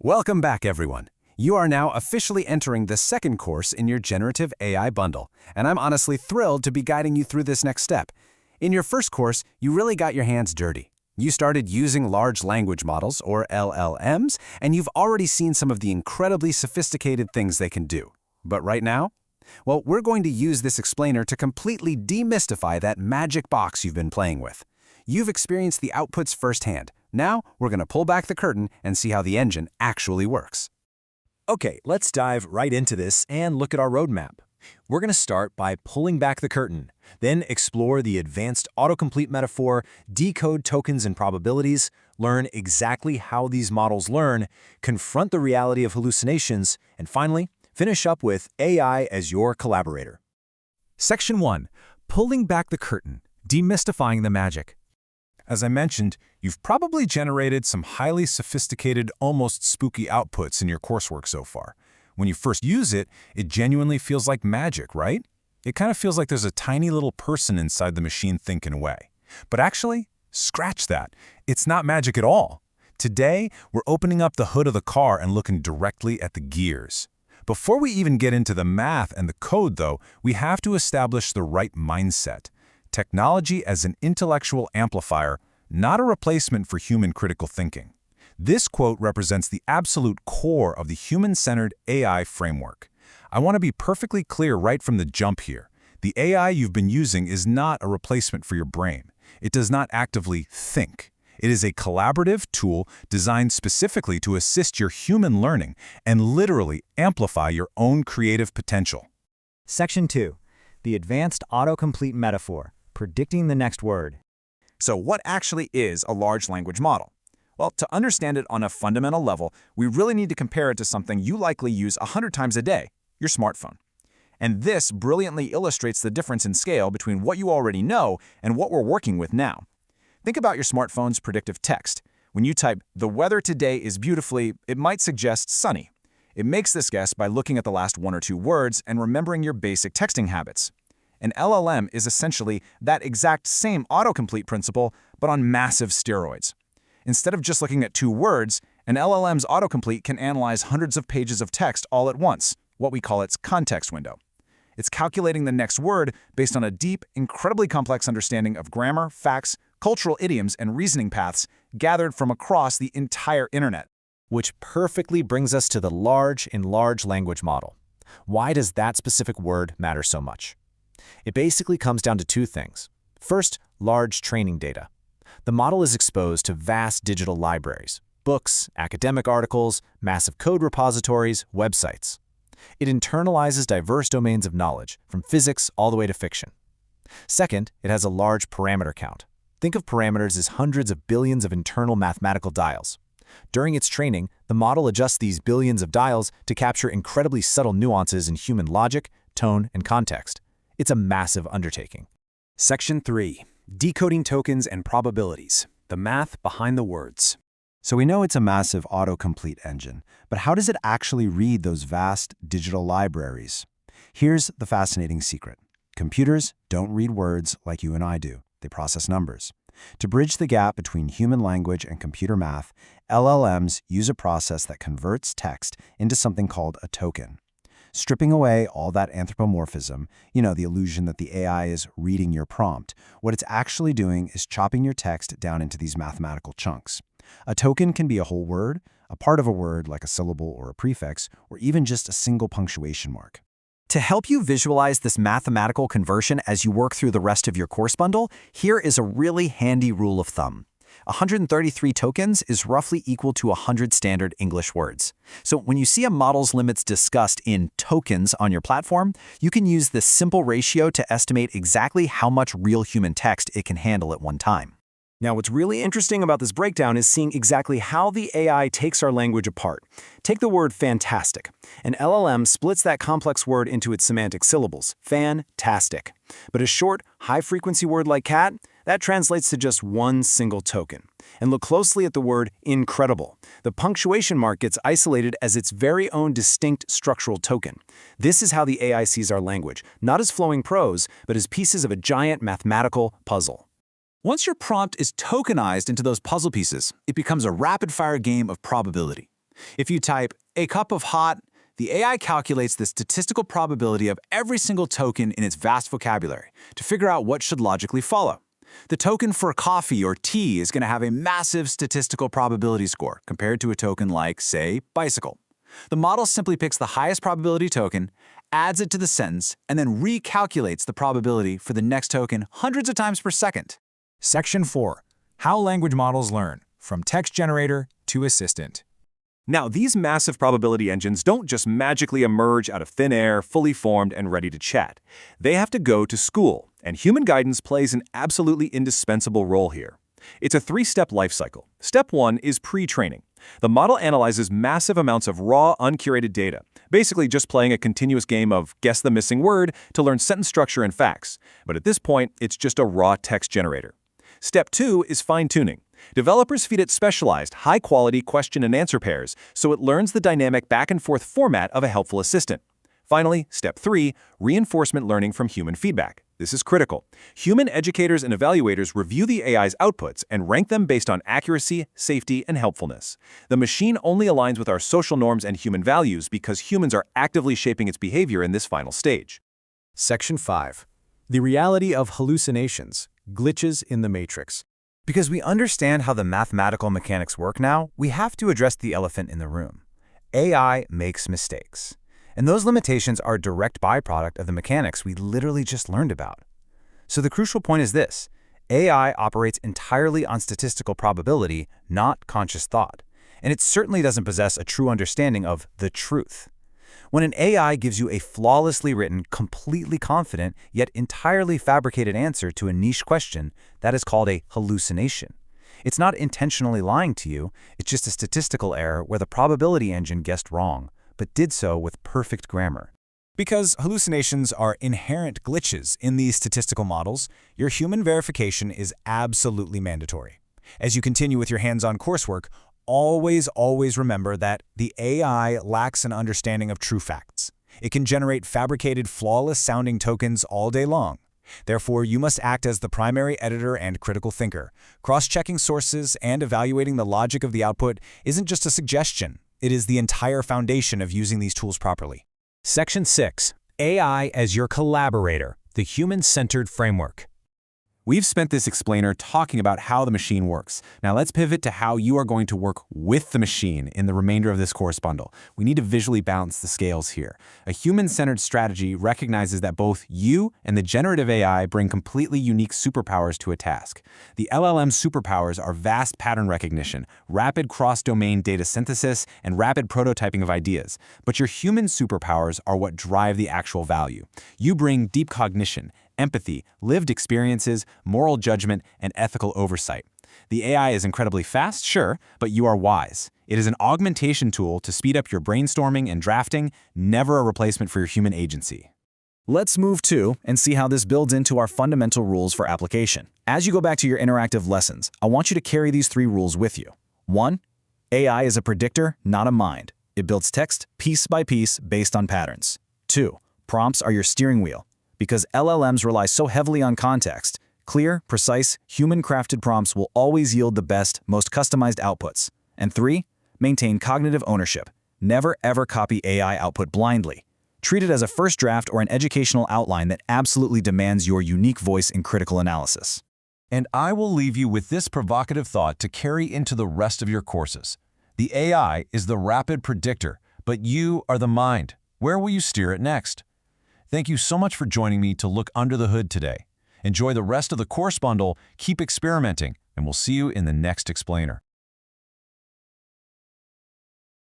Welcome back, everyone. You are now officially entering the second course in your Generative AI bundle, and I'm honestly thrilled to be guiding you through this next step. In your first course, you really got your hands dirty. You started using large language models, or LLMs, and you've already seen some of the incredibly sophisticated things they can do. But right now? Well, we're going to use this explainer to completely demystify that magic box you've been playing with. You've experienced the outputs firsthand. Now, we're going to pull back the curtain and see how the engine actually works. Okay, let's dive right into this and look at our roadmap. We're going to start by pulling back the curtain, then explore the advanced autocomplete metaphor, decode tokens and probabilities, learn exactly how these models learn, confront the reality of hallucinations, and finally, finish up with AI as your collaborator. Section 1. Pulling back the curtain, demystifying the magic. As I mentioned, you've probably generated some highly sophisticated, almost spooky outputs in your coursework so far. When you first use it, it genuinely feels like magic, right? It kind of feels like there's a tiny little person inside the machine thinking away. But actually, scratch that. It's not magic at all. Today, we're opening up the hood of the car and looking directly at the gears. Before we even get into the math and the code, though, we have to establish the right mindset. Technology as an intellectual amplifier, not a replacement for human critical thinking. This quote represents the absolute core of the human-centered AI framework. I want to be perfectly clear right from the jump here. The AI you've been using is not a replacement for your brain. It does not actively think. It is a collaborative tool designed specifically to assist your human learning and literally amplify your own creative potential. Section 2. The advanced autocomplete metaphor. Predicting the next word. So what actually is a large language model? Well, to understand it on a fundamental level, we really need to compare it to something you likely use 100 times a day, your smartphone. And this brilliantly illustrates the difference in scale between what you already know and what we're working with now. Think about your smartphone's predictive text. When you type, "The weather today is beautifully," it might suggest sunny. It makes this guess by looking at the last one or two words and remembering your basic texting habits. An LLM is essentially that exact same autocomplete principle, but on massive steroids. Instead of just looking at two words, an LLM's autocomplete can analyze hundreds of pages of text all at once, what we call its context window. It's calculating the next word based on a deep, incredibly complex understanding of grammar, facts, cultural idioms, and reasoning paths gathered from across the entire internet. Which perfectly brings us to the large language model. Why does that specific word matter so much? It basically comes down to two things. First, large training data. The model is exposed to vast digital libraries, books, academic articles, massive code repositories, websites. It internalizes diverse domains of knowledge, from physics all the way to fiction. Second, it has a large parameter count. Think of parameters as hundreds of billions of internal mathematical dials. During its training, the model adjusts these billions of dials to capture incredibly subtle nuances in human logic, tone, and context. It's a massive undertaking. Section 3. Decoding tokens and probabilities. The math behind the words. So we know it's a massive autocomplete engine, but how does it actually read those vast digital libraries? Here's the fascinating secret. Computers don't read words like you and I do. They process numbers. To bridge the gap between human language and computer math, LLMs use a process that converts text into something called a token. Stripping away all that anthropomorphism, the illusion that the AI is reading your prompt, what it's actually doing is chopping your text down into these mathematical chunks. A token can be a whole word, a part of a word like a syllable or a prefix, or even just a single punctuation mark. To help you visualize this mathematical conversion as you work through the rest of your course bundle, here is a really handy rule of thumb. 133 tokens is roughly equal to 100 standard English words. So when you see a model's limits discussed in tokens on your platform, you can use this simple ratio to estimate exactly how much real human text it can handle at one time. Now, what's really interesting about this breakdown is seeing exactly how the AI takes our language apart. Take the word fantastic. An LLM splits that complex word into its semantic syllables, fantastic. But a short, high-frequency word like cat, that translates to just one single token. And look closely at the word incredible. The punctuation mark gets isolated as its very own distinct structural token. This is how the AI sees our language, not as flowing prose, but as pieces of a giant mathematical puzzle. Once your prompt is tokenized into those puzzle pieces, it becomes a rapid-fire game of probability. If you type a cup of hot, the AI calculates the statistical probability of every single token in its vast vocabulary to figure out what should logically follow. The token for coffee or tea is going to have a massive statistical probability score compared to a token like, say, bicycle. The model simply picks the highest probability token, adds it to the sentence, and then recalculates the probability for the next token hundreds of times per second. Section 4. How language models learn, from text generator to assistant. Now, these massive probability engines don't just magically emerge out of thin air, fully formed and ready to chat. They have to go to school, and human guidance plays an absolutely indispensable role here. It's a three-step life cycle. Step 1 is pre-training. The model analyzes massive amounts of raw, uncurated data, basically just playing a continuous game of guess the missing word to learn sentence structure and facts. But at this point, it's just a raw text generator. Step 2 is fine-tuning. Developers feed it specialized, high-quality question and answer pairs, so it learns the dynamic back-and-forth format of a helpful assistant. Finally, Step 3, reinforcement learning from human feedback. This is critical. Human educators and evaluators review the AI's outputs and rank them based on accuracy, safety, and helpfulness. The machine only aligns with our social norms and human values because humans are actively shaping its behavior in this final stage. Section 5. The reality of hallucinations, glitches in the matrix. Because we understand how the mathematical mechanics work now, we have to address the elephant in the room. AI makes mistakes. And those limitations are a direct byproduct of the mechanics we literally just learned about. So the crucial point is this: AI operates entirely on statistical probability, not conscious thought. And it certainly doesn't possess a true understanding of the truth. When an AI gives you a flawlessly written, completely confident, yet entirely fabricated answer to a niche question, that is called a hallucination. It's not intentionally lying to you, it's just a statistical error where the probability engine guessed wrong, but did so with perfect grammar. Because hallucinations are inherent glitches in these statistical models, your human verification is absolutely mandatory. As you continue with your hands-on coursework, always remember that the AI lacks an understanding of true facts. It can generate fabricated, flawless-sounding tokens all day long. Therefore, you must act as the primary editor and critical thinker. Cross-checking sources and evaluating the logic of the output isn't just a suggestion. It is the entire foundation of using these tools properly. Section 6. AI as your collaborator, the human-centered framework. We've spent this explainer talking about how the machine works. Now let's pivot to how you are going to work with the machine in the remainder of this course bundle. We need to visually balance the scales here. A human-centered strategy recognizes that both you and the generative AI bring completely unique superpowers to a task. The LLM superpowers are vast pattern recognition, rapid cross-domain data synthesis, and rapid prototyping of ideas. But your human superpowers are what drive the actual value. You bring deep cognition, empathy, lived experiences, moral judgment, and ethical oversight. The AI is incredibly fast, sure, but you are wise. It is an augmentation tool to speed up your brainstorming and drafting, never a replacement for your human agency. Let's move to and see how this builds into our fundamental rules for application. As you go back to your interactive lessons, I want you to carry these 3 rules with you. 1. AI is a predictor, not a mind. It builds text piece by piece based on patterns. 2. Prompts are your steering wheel. Because LLMs rely so heavily on context, clear, precise, human-crafted prompts will always yield the best, most customized outputs. And 3, maintain cognitive ownership. Never ever copy AI output blindly. Treat it as a first draft or an educational outline that absolutely demands your unique voice in critical analysis. And I will leave you with this provocative thought to carry into the rest of your courses. The AI is the rapid predictor, but you are the mind. Where will you steer it next? Thank you so much for joining me to look under the hood today. Enjoy the rest of the course bundle, keep experimenting, and we'll see you in the next explainer.